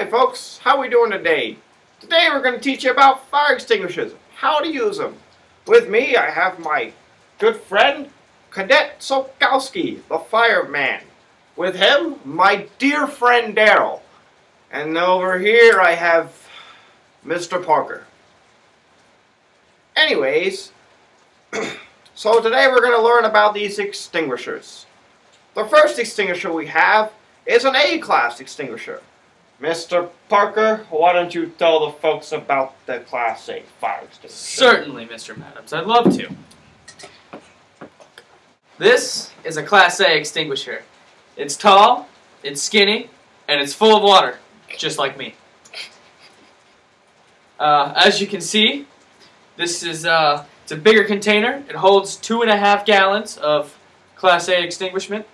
Hi folks, how are we doing today? Today we're going to teach you about fire extinguishers, how to use them. With me I have my good friend, Cadet Sokowski, the fireman. With him, my dear friend Daryl. And over here I have Mr. Parker. Anyways, so today we're going to learn about these extinguishers. The first extinguisher we have is an A-class extinguisher. Mr. Parker, why don't you tell the folks about the Class A fire extinguisher? Certainly, Mr. Maddox. I'd love to. This is a Class A extinguisher. It's tall, it's skinny, and it's full of water, just like me. As you can see, this is it's a bigger container. It holds 2.5 gallons of Class A extinguishment.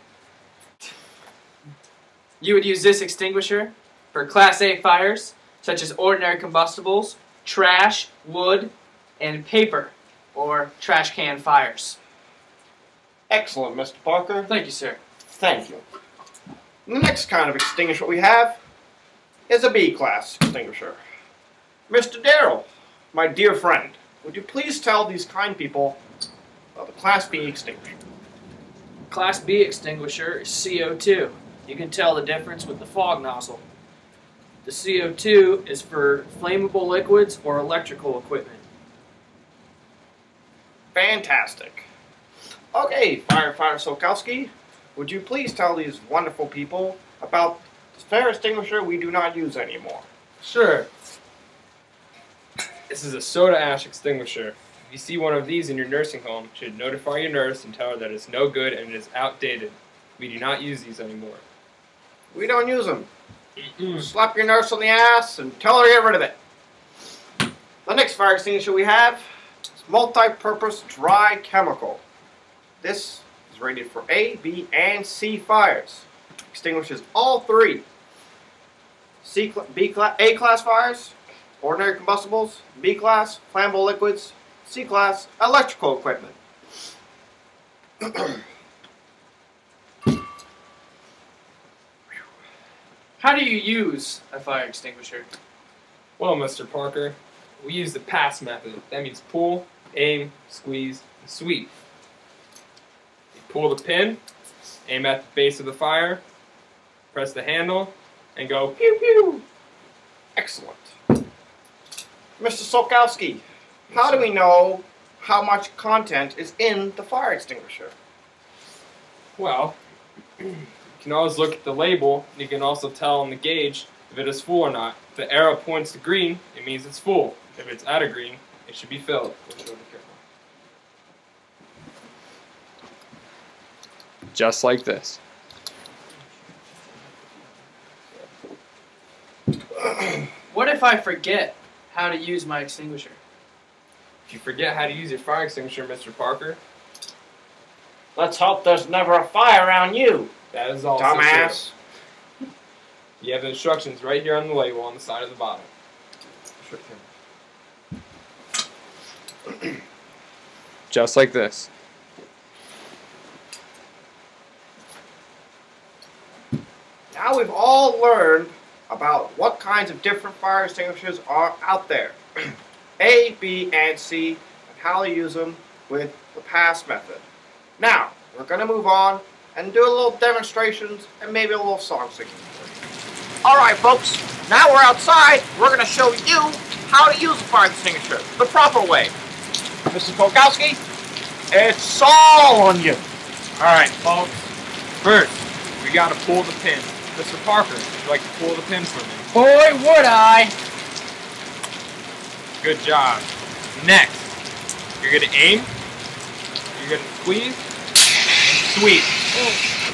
You would use this extinguisher for Class A fires, such as ordinary combustibles, trash, wood, and paper, or trash can fires. Excellent, Mr. Parker. Thank you, sir. Thank you. The next kind of extinguisher we have is a B-class extinguisher. Mr. Darrell, my dear friend, would you please tell these kind people about the Class B extinguisher? Class B extinguisher is CO2. You can tell the difference with the fog nozzle. The CO2 is for flammable liquids or electrical equipment. Fantastic. Okay, Firefighter Sokowski, would you please tell these wonderful people about the fire extinguisher we do not use anymore? Sure. This is a soda ash extinguisher. If you see one of these in your nursing home, you should notify your nurse and tell her that it's no good and it is outdated. We do not use these anymore. We don't use them. Slap your nurse on the ass and tell her to get rid of it. The next fire extinguisher we have is multi-purpose dry chemical. This is rated for A, B, and C fires. Extinguishes all three. A-class fires, ordinary combustibles, B-class, flammable liquids, C-class, electrical equipment. How do you use a fire extinguisher? Well, Mr. Parker, we use the pass method. That means pull, aim, squeeze, and sweep. You pull the pin, aim at the base of the fire, press the handle, and go pew pew. Excellent. Mr. Sokowski, how do we know how much content is in the fire extinguisher? Well, you can always look at the label, and you can also tell on the gauge if it is full or not. If the arrow points to green, it means it's full. If it's out of green, it should be filled. Just like this. What if I forget how to use my extinguisher? If you forget how to use your fire extinguisher, Mr. Parker, Let's hope there's never a fire around you, that is also dumbass. true. You have the instructions right here on the label on the side of the bottle. Just like this. Now we've all learned about what kinds of different fire extinguishers are out there. A, B, and C, and how to use them with the pass method. Now, we're going to move on and do a little demonstrations and maybe a little song singing. Alright folks, now we're outside, we're going to show you how to use a fire extinguisher the proper way. Mr. Polkowski, it's all on you. Alright folks, first we got to pull the pin. Mr. Parker, would you like to pull the pin for me? Boy, would I! Good job. Next, you're going to aim, you're going to squeeze, and sweep.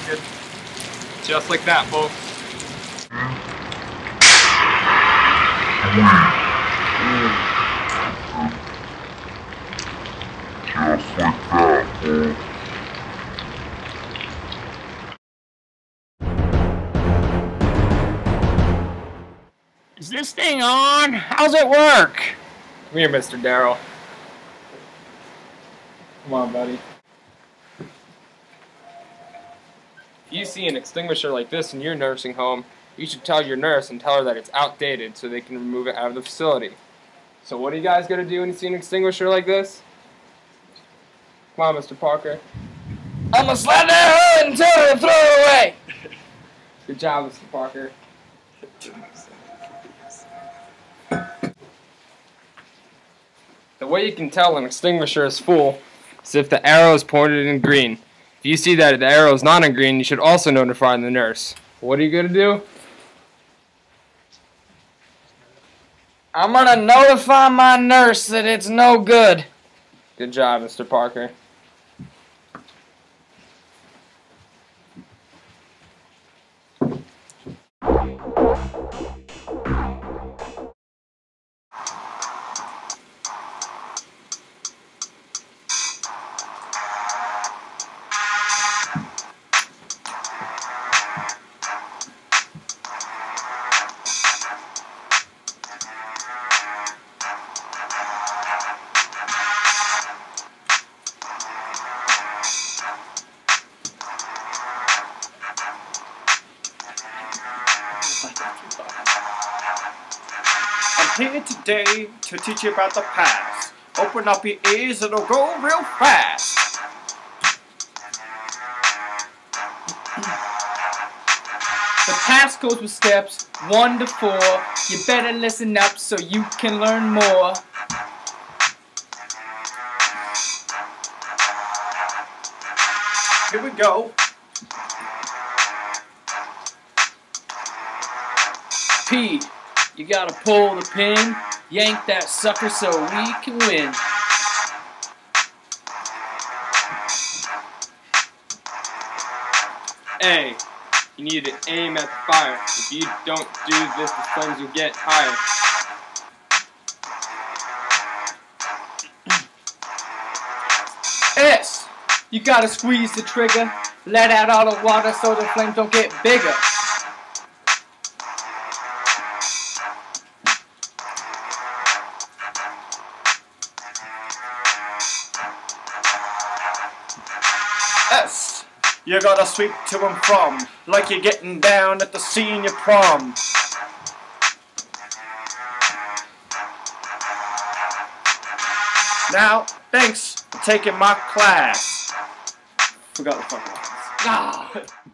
Good. Just like that, folks. Just like that, folks. Is this thing on? How's it work? Come here, Mr. Darrell. Come on, buddy. If you see an extinguisher like this in your nursing home, you should tell your nurse and tell her that it's outdated so they can remove it out of the facility. So what are you guys going to do when you see an extinguisher like this? Come on, Mr. Parker. I'm gonna slap that hood and tell her to throw it away. Good job, Mr. Parker. The way you can tell an extinguisher is full is if the arrow is pointed in green. If you see that the arrow is not in green, you should also notify the nurse. What are you going to do? I'm gonna notify my nurse that it's no good. Good job, Mr. Parker. I'm here today to teach you about the past. Open up your ears, it'll go real fast. The past goes with steps 1 to 4. You better listen up so you can learn more. Here we go. P, you gotta pull the pin, yank that sucker so we can win. A, you need to aim at the fire. If you don't do this, the flames will get higher. S, you gotta squeeze the trigger, let out all the water so the flames don't get bigger. S, you gotta sweep to and from, like you're getting down at the senior prom. Now, thanks for taking my class. Forgot the fucking lines. Ah.